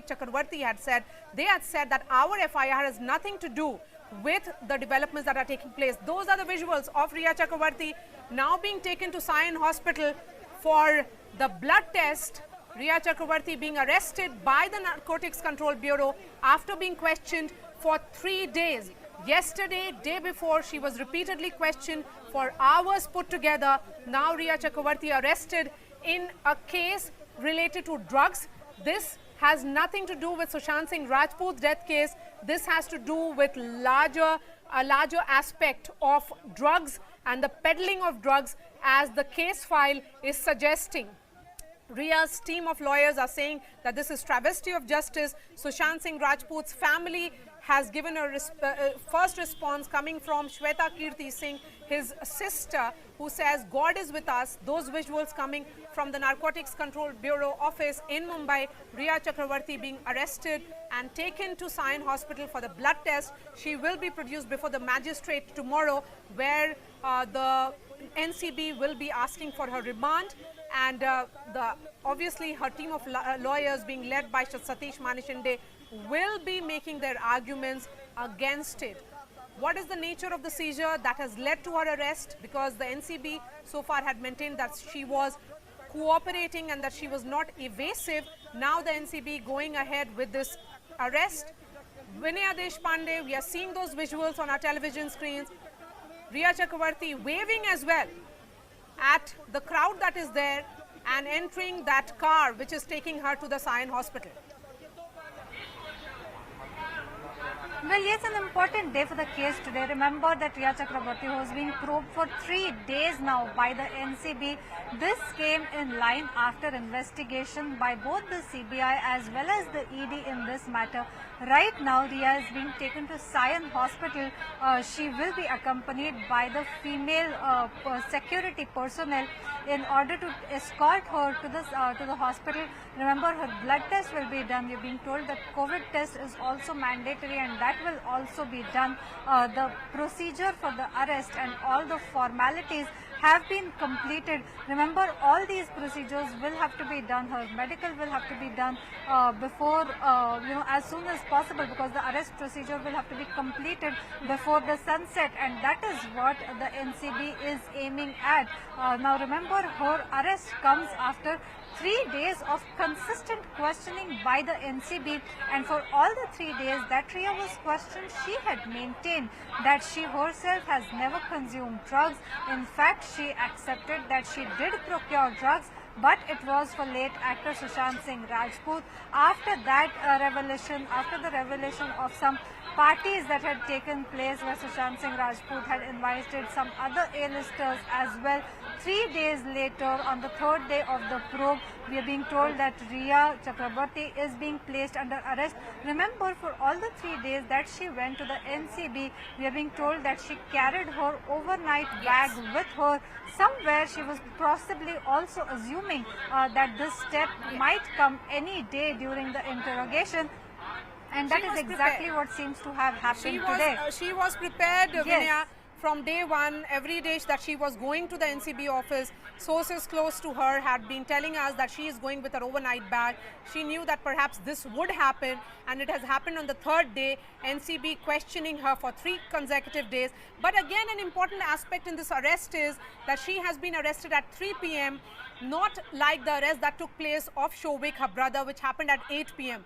Chakravarti had said, they had said that our FIR has nothing to do with the developments that are taking place. Those are the visuals of Riya Chakravarti now being taken to Sion Hospital for the blood test. Riya Chakravarti being arrested by the Narcotics Control Bureau after being questioned for 3 days. Yesterday, day before, she was repeatedly questioned for hours put together. Now Riya Chakravarti arrested in a case related to drugs. This has nothing to do with Sushant Singh Rajput's death case. This has to do with a larger aspect of drugs and the peddling of drugs, as the case file is suggesting. Riya's team of lawyers are saying that this is travesty of justice. Sushant Singh Rajput's family has given a first response coming from Shweta Kirti Singh, his sister, who says, God is with us. Those visuals coming from the Narcotics Control Bureau office in Mumbai, Riya Chakravarti being arrested and taken to Sion Hospital for the blood test. She will be produced before the magistrate tomorrow, where the NCB will be asking for her remand. And obviously her team of lawyers being led by Satish Manishinde will be making their arguments against it. What is the nature of the seizure that has led to her arrest? Because the NCB so far had maintained that she was cooperating and that she was not evasive. Now the NCB going ahead with this arrest. Vinaya Deshpande, we are seeing those visuals on our television screens. Riya Chakravarti waving as well at the crowd that is there and entering that car which is taking her to the Sion Hospital. Well, yes, an important day for the case today. Remember that Riya Chakravarti was being probed for 3 days now by the NCB. This came in line after investigation by both the CBI as well as the ED in this matter. Right now, Riya is being taken to Sion Hospital. She will be accompanied by the female security personnel in order to escort her to the hospital. Remember, her blood test will be done. We're being told that COVID test is also mandatory, and that will also be done. The procedure for the arrest and all the formalities have been completed. Remember, all these procedures will have to be done. Her medical will have to be done before, as soon as possible, because the arrest procedure will have to be completed before the sunset, and that is what the NCB is aiming at. Now, remember, her arrest comes after 3 days of consistent questioning by the NCB, and for all the 3 days that Riya was questioned, she had maintained that she herself has never consumed drugs. In fact, she accepted that she did procure drugs, but it was for late actor Sushant Singh Rajput. After that after the revelation of some parties that had taken place where Sushant Singh Rajput had invited some other A-listers as well, 3 days later, on the third day of the probe, we are being told that Riya Chakravarti is being placed under arrest. Remember, for all the 3 days that she went to the NCB, we are being told that she carried her overnight bag with her. Somewhere she was possibly also assuming that this step might come any day during the interrogation. And that is exactly what seems to have happened today. She was prepared, Vinaya, from day one. Every day that she was going to the NCB office, sources close to her had been telling us that she is going with her overnight bag. She knew that perhaps this would happen, and it has happened on the third day. NCB questioning her for 3 consecutive days. But again, an important aspect in this arrest is that she has been arrested at 3 p.m., not like the arrest that took place of Shovik, her brother, which happened at 8 p.m.